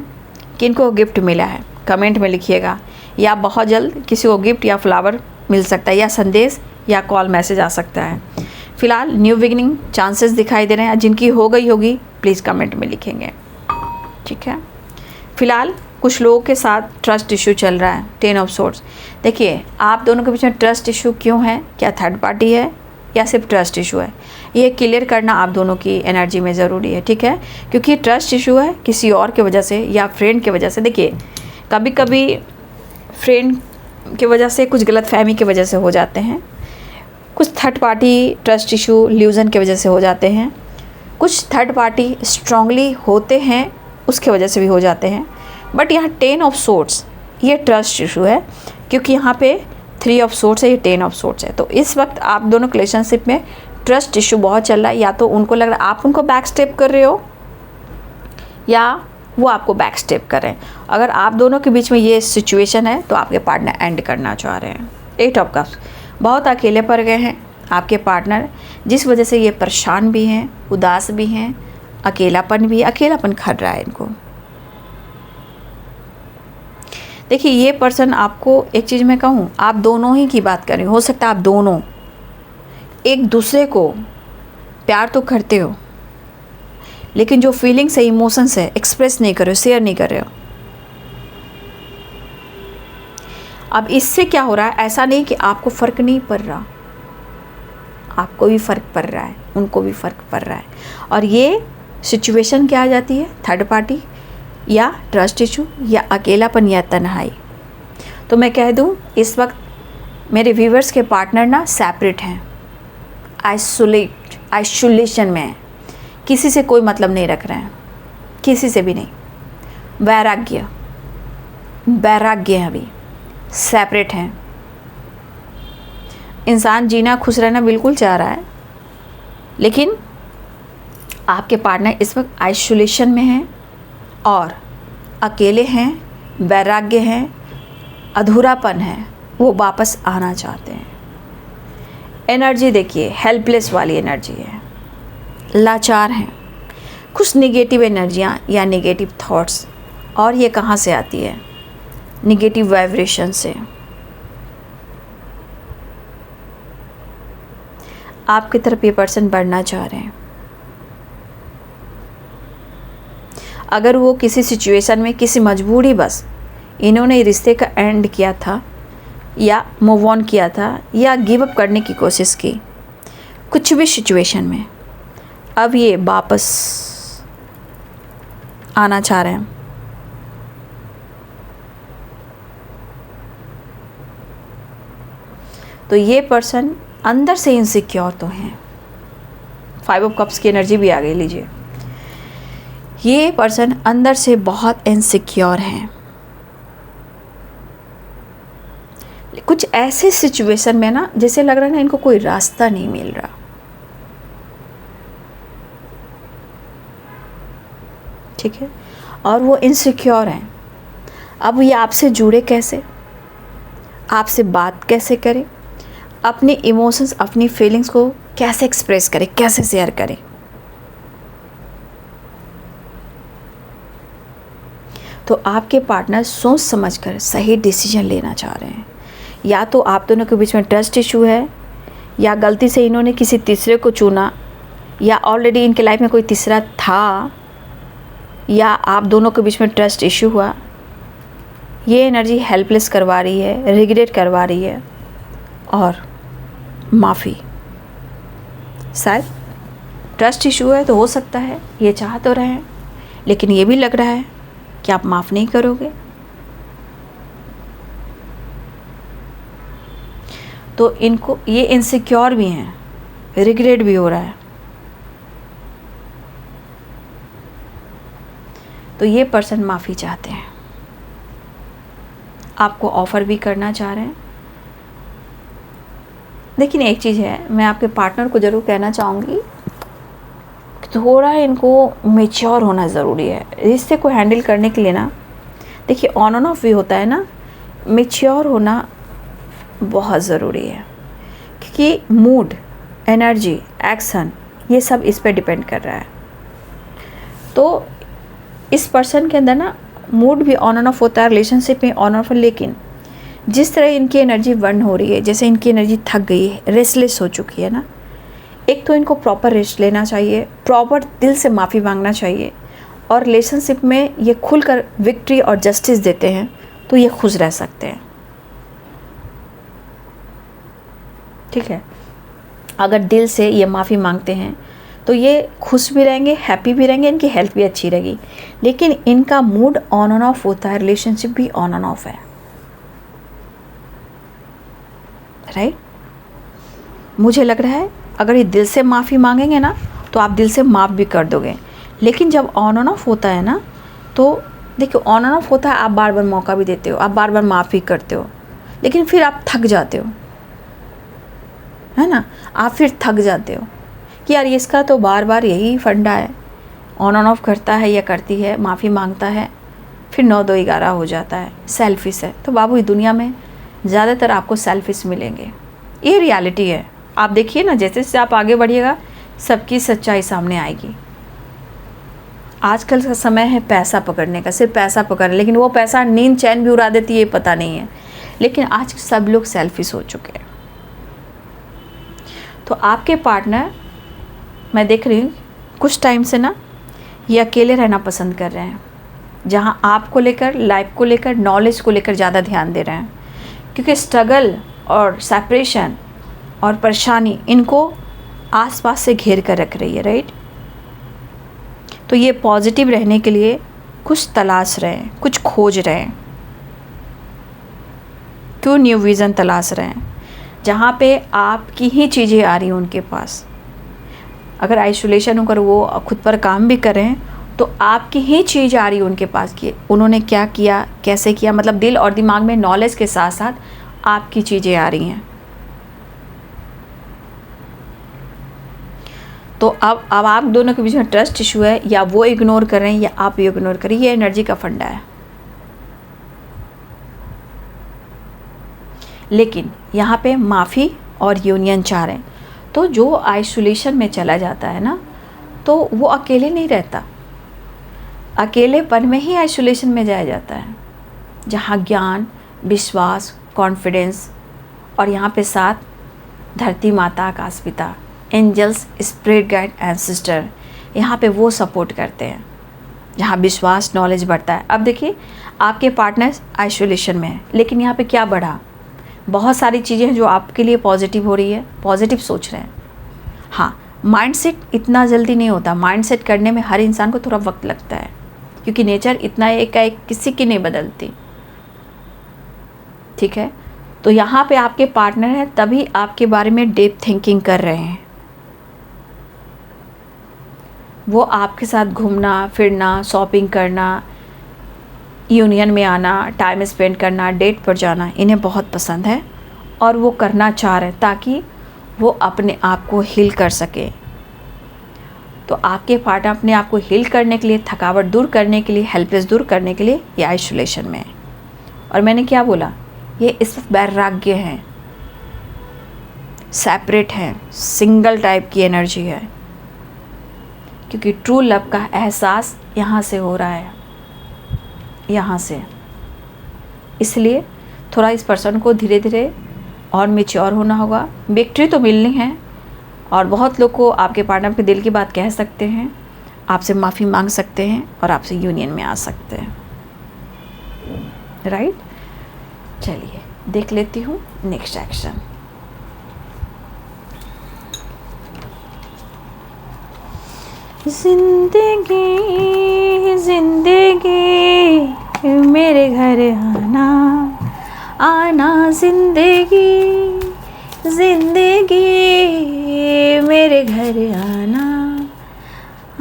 किनको गिफ्ट मिला है, कमेंट में लिखिएगा, या बहुत जल्द किसी को गिफ्ट या फ्लावर मिल सकता है, या संदेश या कॉल मैसेज आ सकता है। फ़िलहाल न्यू बिगिनिंग चांसेस दिखाई दे रहे हैं, जिनकी हो गई होगी प्लीज़ कमेंट में लिखेंगे। ठीक है, फ़िलहाल कुछ लोगों के साथ ट्रस्ट इशू चल रहा है, 10 ऑफ सोर्ड्स। देखिए, आप दोनों के बीच में ट्रस्ट इशू क्यों है, क्या थर्ड पार्टी है या सिर्फ ट्रस्ट इशू है, ये क्लियर करना आप दोनों की एनर्जी में ज़रूरी है। ठीक है, क्योंकि ट्रस्ट इशू है किसी और की वजह से या फ्रेंड की वजह से। देखिए, कभी कभी फ्रेंड की वजह से, कुछ गलतफहमी की वजह से हो जाते हैं, कुछ थर्ड पार्टी ट्रस्ट इशू ल्यूजन की वजह से हो जाते हैं, कुछ थर्ड पार्टी स्ट्रांगली होते हैं उसके वजह से भी हो जाते हैं। बट यहाँ 10 ऑफ सोर्ड्स ये ट्रस्ट इशू है, क्योंकि यहाँ पे 3 ऑफ सोर्ड्स है, ये 10 ऑफ सोर्ड्स है। तो इस वक्त आप दोनों रिलेशनशिप में ट्रस्ट इशू बहुत चल रहा है। या तो उनको लग रहा है आप उनको बैक स्टेप कर रहे हो, या वो आपको बैक स्टेप कर रहे हैं। अगर आप दोनों के बीच में ये सिचुएशन है तो आपके पार्टनर एंड करना चाह रहे हैं। 8 ऑफ कप्स, बहुत अकेले पड़ गए हैं आपके पार्टनर, जिस वजह से ये परेशान भी हैं, उदास भी हैं, अकेलापन खा रहा है इनको। देखिए, ये पर्सन आपको एक चीज़ मैं कहूँ, आप दोनों ही की बात करें, हो सकता है आप दोनों एक दूसरे को प्यार तो करते हो, लेकिन जो फीलिंग्स है, इमोशंस है, एक्सप्रेस नहीं कर रहे हो, शेयर नहीं कर रहे हो। अब इससे क्या हो रहा है, ऐसा नहीं कि आपको फ़र्क नहीं पड़ रहा, आपको भी फ़र्क पड़ रहा है, उनको भी फ़र्क पड़ रहा है। और ये सिचुएशन क्या आ जाती है, थर्ड पार्टी या ट्रस्ट इशू या अकेलापन या तन्हाई। तो मैं कह दूं, इस वक्त मेरे व्यूवर्स के पार्टनर ना सेपरेट हैं, आइसोलेशन में हैं, किसी से कोई मतलब नहीं रख रहे हैं, किसी से भी नहीं। वैराग्य है, अभी सेपरेट हैं। इंसान जीना, खुश रहना बिल्कुल चाह रहा है, लेकिन आपके पार्टनर इस वक्त आइसोलेशन में हैं और अकेले हैं, वैराग्य हैं, अधूरापन है, वो वापस आना चाहते हैं। एनर्जी देखिए, हेल्पलेस वाली एनर्जी है, लाचार हैं, कुछ नेगेटिव एनर्जियाँ या नेगेटिव थॉट्स। और ये कहाँ से आती है, नेगेटिव वाइब्रेशन से। आपकी तरफ ये पर्सन बढ़ना चाह रहे हैं, अगर वो किसी सिचुएशन में किसी मजबूरी बस इन्होंने रिश्ते का एंड किया था या मूव ऑन किया था या गिव अप करने की कोशिश की, कुछ भी सिचुएशन में, अब ये वापस आना चाह रहे हैं। तो ये पर्सन अंदर से इनसिक्योर तो हैं। 5 ऑफ कप्स की एनर्जी भी आ गई, लीजिए। ये पर्सन अंदर से बहुत इनसिक्योर हैं। कुछ ऐसे सिचुएशन में ना जैसे लग रहा है ना इनको कोई रास्ता नहीं मिल रहा। ठीक है, और वो इनसिक्योर हैं। अब ये आपसे जुड़े कैसे, आपसे बात कैसे करें, अपने इमोशंस, अपनी फीलिंग्स को कैसे एक्सप्रेस करें, कैसे शेयर करें। तो आपके पार्टनर सोच समझकर सही डिसीजन लेना चाह रहे हैं। या तो आप दोनों के बीच में ट्रस्ट इशू है, या गलती से इन्होंने किसी तीसरे को चुना, या ऑलरेडी इनके लाइफ में कोई तीसरा था, या आप दोनों के बीच में ट्रस्ट इशू हुआ। ये एनर्जी हेल्पलेस करवा रही है, रिग्रेट करवा रही है और माफ़ी। शायद ट्रस्ट इशू है तो हो सकता है ये चाह तो रहे हैं, लेकिन ये भी लग रहा है कि आप माफ़ नहीं करोगे। तो इनको ये इनसिक्योर भी हैं, रिग्रेट भी हो रहा है। तो ये पर्सन माफ़ी चाहते हैं, आपको ऑफ़र भी करना चाह रहे हैं। लेकिन एक चीज़ है, मैं आपके पार्टनर को ज़रूर कहना चाहूँगी कि थोड़ा इनको मैच्योर होना ज़रूरी है रिश्ते को हैंडल करने के लिए ना। देखिए, ऑन एंड ऑफ भी होता है ना, मैच्योर होना बहुत ज़रूरी है, क्योंकि मूड, एनर्जी, एक्शन, ये सब इस पे डिपेंड कर रहा है। तो इस पर्सन के अंदर ना मूड भी ऑन एंड ऑफ होता है, रिलेशनशिप में ऑन ऑफ, लेकिन जिस तरह इनकी एनर्जी बर्न हो रही है, जैसे इनकी एनर्जी थक गई है, रेस्टलेस हो चुकी है ना, एक तो इनको प्रॉपर रेस्ट लेना चाहिए, प्रॉपर दिल से माफ़ी मांगना चाहिए, और रिलेशनशिप में ये खुलकर विक्ट्री और जस्टिस देते हैं तो ये खुश रह सकते हैं। ठीक है, अगर दिल से ये माफ़ी मांगते हैं तो ये खुश भी रहेंगे, हैप्पी भी रहेंगे, इनकी हेल्थ भी अच्छी रहेगी। लेकिन इनका मूड ऑन एंड ऑफ होता है, रिलेशनशिप भी ऑन एंड ऑफ है, राइट। मुझे लग रहा है अगर ये दिल से माफ़ी मांगेंगे ना तो आप दिल से माफ़ भी कर दोगे। लेकिन जब ऑन एंड ऑफ होता है ना, तो देखिए, ऑन एंड ऑफ होता है, आप बार बार मौका भी देते हो, आप बार बार माफ़ भी करते हो, लेकिन फिर आप थक जाते हो, है ना। आप फिर थक जाते हो कि यार इसका तो बार बार यही फंडा है, ऑन एंड ऑफ करता है या करती है, माफ़ी मांगता है, फिर 9-2-11 हो जाता है, सेल्फिश है। तो बाबू, इस दुनिया में ज़्यादातर आपको सेल्फिश मिलेंगे, ये रियलिटी है। आप देखिए ना, जैसे जैसे आप आगे बढ़िएगा सबकी सच्चाई सामने आएगी। आजकल का समय है पैसा पकड़ने का, सिर्फ पैसा पकड़, लेकिन वो पैसा नींद चैन भी उड़ा देती है, ये पता नहीं है। लेकिन आज सब लोग सेल्फिश हो चुके हैं। तो आपके पार्टनर, मैं देख रही हूँ कुछ टाइम से ना, ये अकेले रहना पसंद कर रहे हैं, जहाँ आपको लेकर, लाइफ को लेकर, नॉलेज को लेकर ज़्यादा ध्यान दे रहे हैं, क्योंकि स्ट्रगल और सेपरेशन और परेशानी इनको आसपास से घेर कर रख रही है, राइट। तो ये पॉजिटिव रहने के लिए कुछ तलाश रहे हैं, कुछ खोज रहे हैं, क्यों न्यू विज़न तलाश रहे हैं, जहाँ पे आपकी ही चीज़ें आ रही हैं उनके पास। अगर आइसोलेशन होकर वो खुद पर काम भी करें तो आपकी ही चीज़ आ रही है उनके पास कि उन्होंने क्या किया, कैसे किया, मतलब दिल और दिमाग में नॉलेज के साथ साथ आपकी चीज़ें आ रही हैं। तो अब आप दोनों के बीच में ट्रस्ट इशू है, या वो इग्नोर कर रहे हैं या आप इग्नोर करें, ये एनर्जी का फंडा है। लेकिन यहाँ पे माफ़ी और यूनियन चाह रहे हैं। तो जो आइसोलेशन में चला जाता है ना, तो वो अकेले नहीं रहता, अकेलेपन में ही आइसोलेशन में जाया जाता है, जहाँ ज्ञान, विश्वास, कॉन्फिडेंस और यहाँ पे साथ धरती माता, आकाश पिता, एंजल्स, स्पिरिट गाइड, एंसेस्टर, यहाँ पे वो सपोर्ट करते हैं। जहाँ विश्वास नॉलेज बढ़ता है। अब देखिए आपके पार्टनर आइसोलेशन में है, लेकिन यहाँ पे क्या बढ़ा, बहुत सारी चीज़ें हैं जो आपके लिए पॉजिटिव हो रही है, पॉजिटिव सोच रहे हैं। हाँ, माइंडसेट इतना जल्दी नहीं होता, माइंडसेट करने में हर इंसान को थोड़ा वक्त लगता है, क्योंकि नेचर इतना एक किसी की नहीं बदलती। ठीक है, तो यहाँ पे आपके पार्टनर हैं, तभी आपके बारे में डीप थिंकिंग कर रहे हैं। वो आपके साथ घूमना फिरना, शॉपिंग करना, यूनियन में आना, टाइम स्पेंड करना, डेट पर जाना इन्हें बहुत पसंद है और वो करना चाह रहे हैं ताकि वो अपने आप को हील कर सके। तो आपके पार्टनर अपने आप को हील करने के लिए, थकावट दूर करने के लिए, हेल्पलेस दूर करने के लिए ये आइसोलेशन में है। और मैंने क्या बोला, ये इस वक्त वैराग्य हैं, सेपरेट हैं, सिंगल टाइप की एनर्जी है, क्योंकि ट्रू लव का एहसास यहाँ से हो रहा है, यहाँ से। इसलिए थोड़ा इस पर्सन को धीरे धीरे और मैच्योर होना होगा। विक्ट्री तो मिलनी है और बहुत लोग को आपके पार्टनर के दिल की बात कह सकते हैं, आपसे माफ़ी मांग सकते हैं और आपसे यूनियन में आ सकते हैं। राइट, चलिए देख लेती हूँ नेक्स्ट एक्शन। जिंदगी जिंदगी मेरे घर आना आना, जिंदगी जिंदगी मेरे घर आना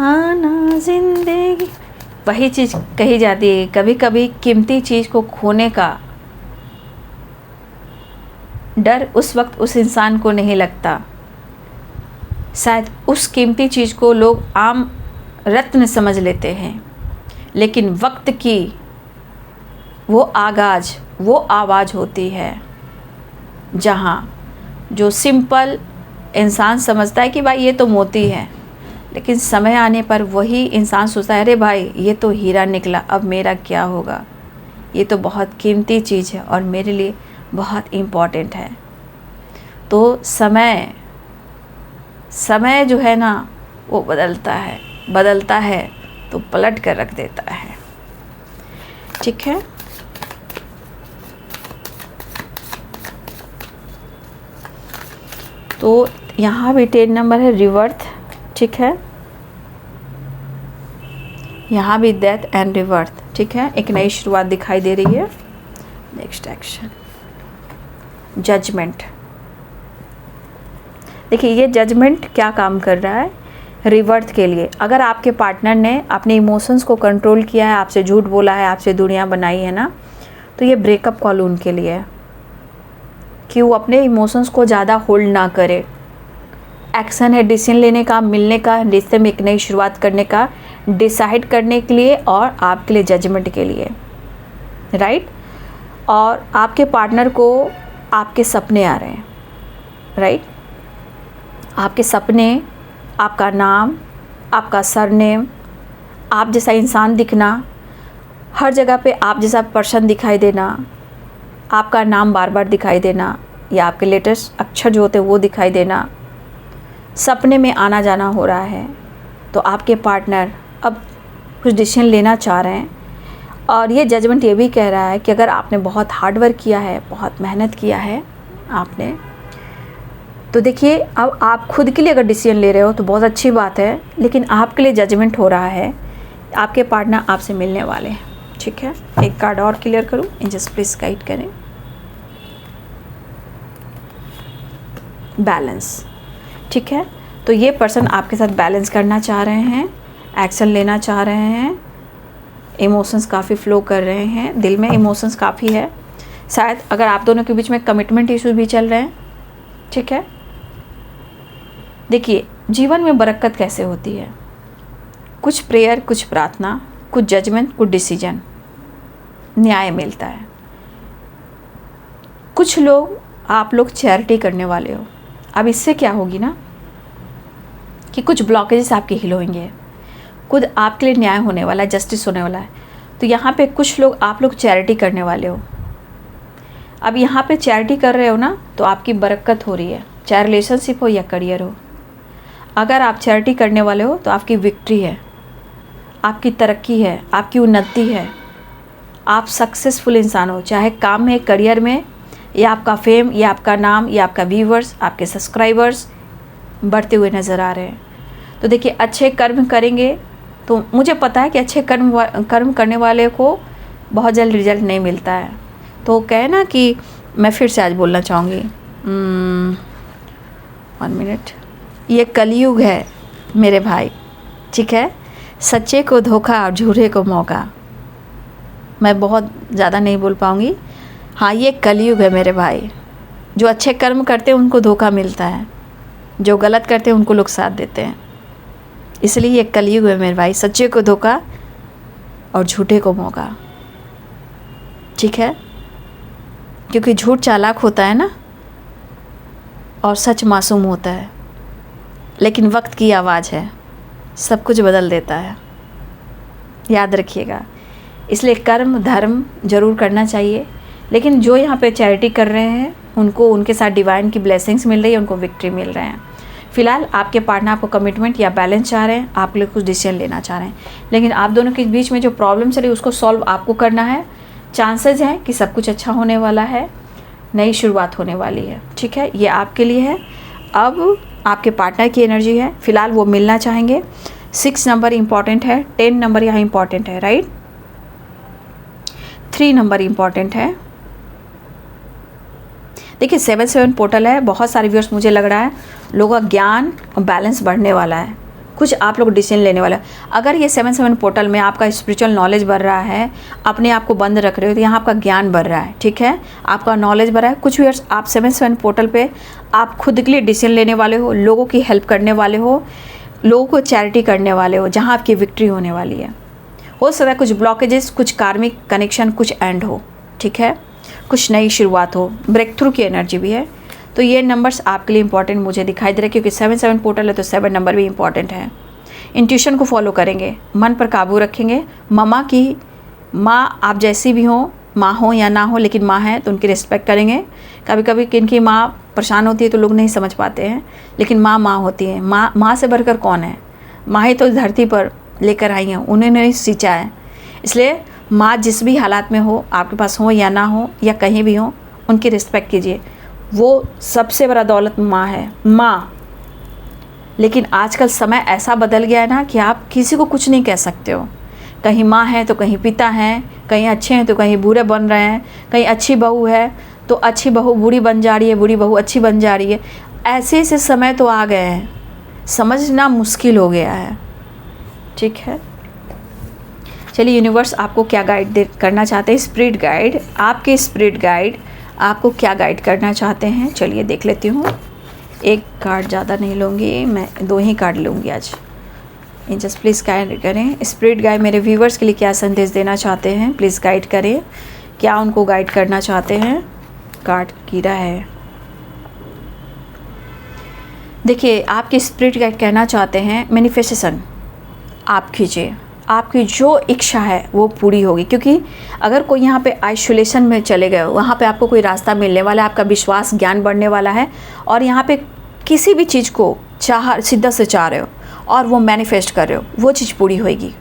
आना, जिंदगी। वही चीज़ कही जाती है, कभी कभी कीमती चीज़ को खोने का डर उस वक्त उस इंसान को नहीं लगता। शायद उस कीमती चीज़ को लोग आम रत्न समझ लेते हैं, लेकिन वक्त की वो आगाज, वो आवाज़ होती है जहाँ जो सिंपल इंसान समझता है कि भाई ये तो मोती है, लेकिन समय आने पर वही इंसान सोचता है अरे भाई ये तो हीरा निकला, अब मेरा क्या होगा, ये तो बहुत कीमती चीज़ है और मेरे लिए बहुत इम्पॉर्टेंट है। तो समय जो है ना वो बदलता है तो पलट कर रख देता है। ठीक है, तो यहाँ भी 10 नंबर है रिवर्थ। ठीक है, यहाँ भी डेथ एंड रिवर्थ। ठीक है, एक नई शुरुआत दिखाई दे रही है। Next action judgement. देखिए ये जजमेंट क्या काम कर रहा है रिवर्थ के लिए। अगर आपके पार्टनर ने अपने इमोशंस को कंट्रोल किया है, आपसे झूठ बोला है, आपसे दूरियां बनाई है ना, तो ये ब्रेकअप कॉल उनके लिए है कि वो अपने इमोशंस को ज़्यादा होल्ड ना करे। एक्शन है डिसीजन लेने का, मिलने का, रिश्ते में एक नई शुरुआत करने का, डिसाइड करने के लिए और आपके लिए जजमेंट के लिए। राइट, और आपके पार्टनर को आपके सपने आ रहे हैं। राइट, आपके सपने, आपका नाम, आपका सरनेम, आप जैसा इंसान दिखना, हर जगह पे आप जैसा पर्सन दिखाई देना, आपका नाम बार बार दिखाई देना या आपके लेटेस्ट अक्षर जो होते हैं वो दिखाई देना, सपने में आना जाना हो रहा है। तो आपके पार्टनर अब कुछ डिसीजन लेना चाह रहे हैं और ये जजमेंट ये भी कह रहा है कि अगर आपने बहुत हार्ड वर्क किया है, बहुत मेहनत किया है आपने, तो देखिए अब आप खुद के लिए अगर डिसीजन ले रहे हो तो बहुत अच्छी बात है, लेकिन आपके लिए जजमेंट हो रहा है, आपके पार्टनर आपसे मिलने वाले हैं। ठीक है, एक कार्ड और क्लियर करूं, एंजल्स प्लीज गाइड करें। बैलेंस। ठीक है, तो ये पर्सन आपके साथ बैलेंस करना चाह रहे हैं, एक्शन लेना चाह रहे हैं, इमोशंस काफ़ी फ्लो कर रहे हैं, दिल में इमोशंस काफ़ी है। शायद अगर आप दोनों के बीच में कमिटमेंट इश्यूज भी चल रहे हैं। ठीक है, देखिए जीवन में बरकत कैसे होती है, कुछ प्रेयर, कुछ प्रार्थना, कुछ जजमेंट, कुछ डिसीजन, न्याय मिलता है। कुछ लोग, आप लोग चैरिटी करने वाले हो। अब इससे क्या होगी ना कि कुछ ब्लॉकेजेस आपके हील होंगे, खुद आपके लिए न्याय होने वाला है, जस्टिस होने वाला है। तो यहाँ पे कुछ लोग, आप लोग चैरिटी करने वाले हो। अब यहाँ पे चैरिटी कर रहे हो ना, तो आपकी बरकत हो रही है, चाहे रिलेशनशिप हो या करियर हो। अगर आप चैरिटी करने वाले हो तो आपकी विक्ट्री है, आपकी तरक्की है, आपकी उन्नति है, आप सक्सेसफुल इंसान हो, चाहे काम में, करियर में, या आपका फेम, या आपका नाम, या आपका व्यूवर्स, आपके सब्सक्राइबर्स बढ़ते हुए नज़र आ रहे हैं। तो देखिए, अच्छे कर्म करेंगे तो मुझे पता है कि अच्छे कर्म करने वाले को बहुत जल्द रिजल्ट नहीं मिलता है। तो कहे ना कि मैं फिर से आज बोलना चाहूँगी, 1 मिनट, ये कलयुग है मेरे भाई, ठीक है। सच्चे को धोखा और झूठे को मौका। मैं बहुत ज़्यादा नहीं बोल पाऊँगी। हाँ, ये कलयुग है मेरे भाई। जो अच्छे कर्म करते हैं उनको धोखा मिलता है, जो गलत करते हैं उनको लोग साथ देते हैं। इसलिए ये कलयुग है मेरे भाई, सच्चे को धोखा और झूठे को मौका, ठीक है। क्योंकि झूठ चालाक होता है ना, और सच मासूम होता है, लेकिन वक्त की आवाज़ है, सब कुछ बदल देता है, याद रखिएगा। इसलिए कर्म धर्म ज़रूर करना चाहिए, लेकिन जो यहाँ पे चैरिटी कर रहे हैं उनको उनके साथ डिवाइन की ब्लेसिंग्स मिल रही है, उनको विक्ट्री मिल रहे हैं। फिलहाल आपके पार्टनर आपको कमिटमेंट या बैलेंस चाह रहे हैं, आप लोग कुछ डिसीजन लेना चाह रहे हैं, लेकिन आप दोनों के बीच में जो प्रॉब्लम चल रही है उसको सॉल्व आपको करना है। चांसेस हैं कि सब कुछ अच्छा होने वाला है, नई शुरुआत होने वाली है, ठीक है। ये आपके लिए है। अब आपके पार्टनर की एनर्जी है, फिलहाल वो मिलना चाहेंगे। 6 नंबर इम्पॉर्टेंट है, 10 नंबर यहाँ इम्पॉर्टेंट है, राइट। 3 नंबर इम्पॉर्टेंट है। देखिए 7-7 पोर्टल है। बहुत सारे व्यूअर्स, मुझे लग रहा है लोगों का ज्ञान और बैलेंस बढ़ने वाला है, कुछ आप लोग डिसीजन लेने वाला है। अगर ये 7-7 पोर्टल में आपका स्पिरिचुअल नॉलेज बढ़ रहा है, अपने आप को बंद रख रहे हो, तो यहाँ आपका ज्ञान बढ़ रहा है, ठीक है, आपका नॉलेज बढ़ रहा है। कुछ व्यूअर्स आप 7-7 पोर्टल पे आप खुद के लिए डिसीजन लेने वाले हो, लोगों की हेल्प करने वाले हो, लोगों को चैरिटी करने वाले हो, जहाँ आपकी विक्ट्री होने वाली है। हो सकता है कुछ ब्लॉकेजेस, कुछ कार्मिक कनेक्शन, कुछ एंड हो, ठीक है, कुछ नई शुरुआत हो, ब्रेक थ्रू की एनर्जी भी है। तो ये नंबर्स आपके लिए इंपॉर्टेंट मुझे दिखाई दे रहे हैं, क्योंकि 7-7 पोर्टल है तो 7 नंबर भी इंपॉर्टेंट है। इंट्यूशन को फॉलो करेंगे, मन पर काबू रखेंगे। मम्मा की, माँ आप जैसी भी हो, माँ हो या ना हो, लेकिन माँ है तो उनकी रिस्पेक्ट करेंगे। कभी कभी किनकी माँ परेशान होती है तो लोग नहीं समझ पाते हैं, लेकिन माँ माँ होती है। माँ से बढ़कर कौन है? माँ ही तो धरती पर लेकर आई हैं, उन्होंने सींचा है। इसलिए माँ जिस भी हालात में हो, आपके पास हो या ना हो या कहीं भी हो, उनकी रिस्पेक्ट कीजिए। वो सबसे बड़ा दौलत माँ है, माँ। लेकिन आजकल समय ऐसा बदल गया है ना कि आप किसी को कुछ नहीं कह सकते हो। कहीं माँ है तो कहीं पिता हैं, कहीं अच्छे हैं तो कहीं बुरे बन रहे हैं, कहीं अच्छी बहू है तो अच्छी बहू बुरी बन जा रही है, बुरी बहू अच्छी बन जा रही है। ऐसे ऐसे समय तो आ गए हैं, समझना मुश्किल हो गया है, ठीक है। चलिए, यूनिवर्स आपको क्या गाइड करना चाहते हैं, स्पिरिट गाइड, आपके स्पिरिट गाइड आपको क्या गाइड करना चाहते हैं। चलिए देख लेती हूँ। एक कार्ड ज़्यादा नहीं लूँगी, मैं 2 ही कार्ड लूँगी आज। जस्ट प्लीज़ गाइड करें, स्पिरिट गाइड मेरे व्यूवर्स के लिए क्या संदेश देना चाहते हैं, प्लीज़ गाइड करें, क्या उनको गाइड करना चाहते हैं। कार्ड गिरा है। देखिए, आपके स्पिरिट गाइड कहना चाहते हैं मैनिफेस्टेशन आप कीजिए, आपकी जो इच्छा है वो पूरी होगी। क्योंकि अगर कोई यहाँ पे आइसोलेशन में चले गए, वहाँ पे आपको कोई रास्ता मिलने वाला है, आपका विश्वास ज्ञान बढ़ने वाला है, और यहाँ पे किसी भी चीज़ को शिद्दत से चाह रहे हो और वो मैनिफेस्ट कर रहे हो, वो चीज़ पूरी होगी।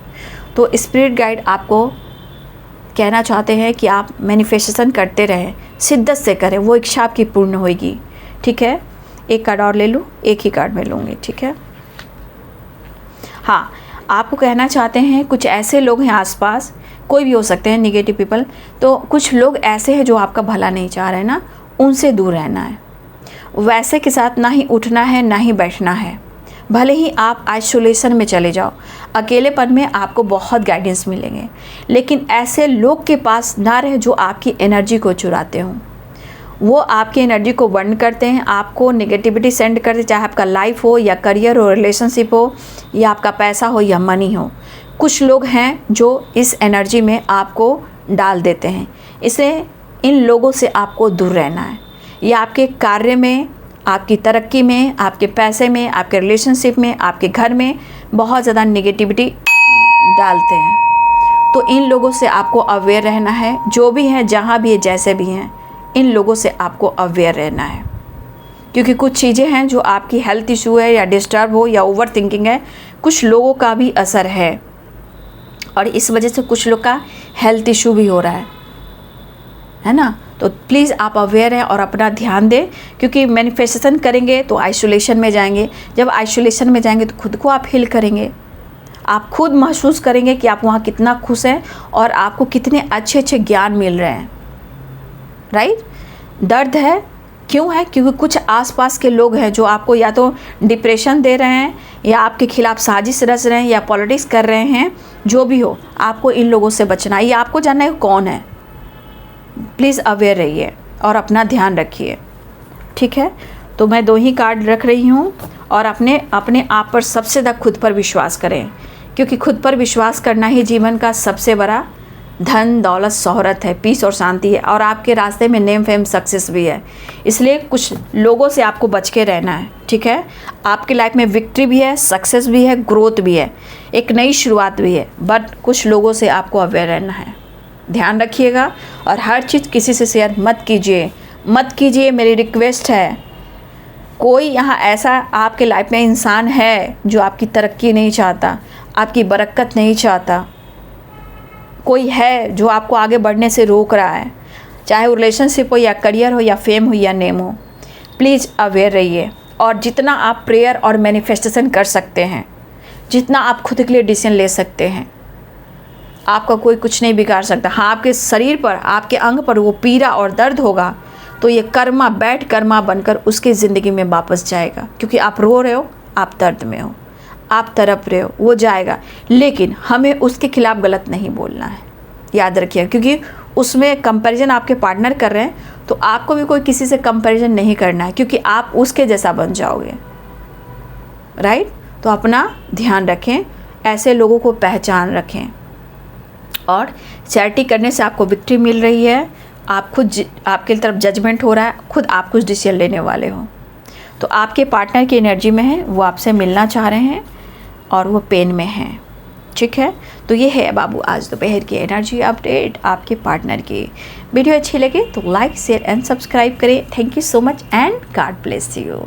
तो स्पिरिट गाइड आपको कहना चाहते हैं कि आप मैनिफेस्टेशन करते रहें, शिद्दत से करें, वो इच्छा आपकी पूर्ण होगी, ठीक है। एक कार्ड और ले लूँ, एक ही कार्ड में लूँगी, ठीक है। हाँ, आपको कहना चाहते हैं कुछ ऐसे लोग हैं आसपास, कोई भी हो सकते हैं, निगेटिव पीपल, तो कुछ लोग ऐसे हैं जो आपका भला नहीं चाह रहे हैं ना, उनसे दूर रहना है। वैसे के साथ ना ही उठना है ना ही बैठना है। भले ही आप आइसोलेशन में चले जाओ, अकेलेपन में आपको बहुत गाइडेंस मिलेंगे, लेकिन ऐसे लोग के पास ना रहे जो आपकी एनर्जी को चुराते हों। वो आपकी एनर्जी को बर्न करते हैं, आपको नेगेटिविटी सेंड करते, चाहे आपका लाइफ हो या करियर हो, रिलेशनशिप हो या आपका पैसा हो या मनी हो। कुछ लोग हैं जो इस एनर्जी में आपको डाल देते हैं, इसलिए इन लोगों से आपको दूर रहना है। ये आपके कार्य में, आपकी तरक्की में, आपके पैसे में, आपके रिलेशनशिप में, आपके घर में बहुत ज़्यादा नेगेटिविटी डालते हैं। तो इन लोगों से आपको अवेयर रहना है, जो भी हैं, जहाँ भी है, जैसे भी हैं, इन लोगों से आपको अवेयर रहना है। क्योंकि कुछ चीज़ें हैं जो आपकी हेल्थ इशू है या डिस्टर्ब हो या ओवर थिंकिंग है, कुछ लोगों का भी असर है, और इस वजह से कुछ लोग का हेल्थ इशू भी हो रहा है ना। तो प्लीज़ आप अवेयर हैं और अपना ध्यान दें, क्योंकि मैनिफेस्टेशन करेंगे तो आइसोलेशन में जाएंगे। जब आइसोलेशन में जाएंगे तो खुद को आप हील करेंगे, आप खुद महसूस करेंगे कि आप वहाँ कितना खुश हैं और आपको कितने अच्छे अच्छे ज्ञान मिल रहे हैं, राइट। दर्द है, क्यों है? क्योंकि कुछ आसपास के लोग हैं जो आपको या तो डिप्रेशन दे रहे हैं या आपके खिलाफ साजिश रच रहे हैं या पॉलिटिक्स कर रहे हैं। जो भी हो, आपको इन लोगों से बचना है। ये आपको जानना है कौन है। प्लीज़ अवेयर रहिए और अपना ध्यान रखिए, ठीक है। तो मैं 2 ही कार्ड रख रही हूँ और अपने आप पर सबसे ज़्यादा खुद पर विश्वास करें, क्योंकि खुद पर विश्वास करना ही जीवन का सबसे बड़ा धन दौलत शोहरत है, पीस और शांति है, और आपके रास्ते में नेम फेम सक्सेस भी है। इसलिए कुछ लोगों से आपको बच के रहना है, ठीक है। आपकी लाइफ में विक्ट्री भी है, सक्सेस भी है, ग्रोथ भी है, एक नई शुरुआत भी है, बट कुछ लोगों से आपको अवेयर रहना है। ध्यान रखिएगा और हर चीज़ किसी से शेयर मत कीजिए, मेरी रिक्वेस्ट है। कोई यहाँ ऐसा आपके लाइफ में इंसान है जो आपकी तरक्की नहीं चाहता, आपकी बरकत नहीं चाहता। कोई है जो आपको आगे बढ़ने से रोक रहा है, चाहे वो रिलेशनशिप हो या करियर हो या फेम हो या नेम हो। प्लीज़ अवेयर रहिए और जितना आप प्रेयर और मैनिफेस्टेशन कर सकते हैं, जितना आप खुद के लिए डिसीजन ले सकते हैं, आपका कोई कुछ नहीं बिगाड़ सकता। हाँ, आपके शरीर पर, आपके अंग पर वो पीड़ा और दर्द होगा तो ये कर्मा, बैड कर्मा बनकर उसकी ज़िंदगी में वापस जाएगा, क्योंकि आप रो रहे हो, आप दर्द में हो, आप तड़प रहे हो, वो जाएगा। लेकिन हमें उसके खिलाफ गलत नहीं बोलना है, याद रखिए, क्योंकि उसमें कंपैरिजन आपके पार्टनर कर रहे हैं तो आपको भी कोई किसी से कंपैरिजन नहीं करना है, क्योंकि आप उसके जैसा बन जाओगे, राइट। तो अपना ध्यान रखें, ऐसे लोगों को पहचान रखें, और चैरिटी करने से आपको विक्ट्री मिल रही है। आप खुद, आपके तरफ जजमेंट हो रहा है, खुद आप कुछ डिसीजन लेने वाले हो। तो आपके पार्टनर की एनर्जी में है, वो आपसे मिलना चाह रहे हैं और वो पेन में हैं, ठीक है। तो ये है बाबू आज दोपहर की एनर्जी अपडेट आपके पार्टनर की। वीडियो अच्छी लगे तो लाइक शेयर एंड सब्सक्राइब करें। Thank you so much and God bless you.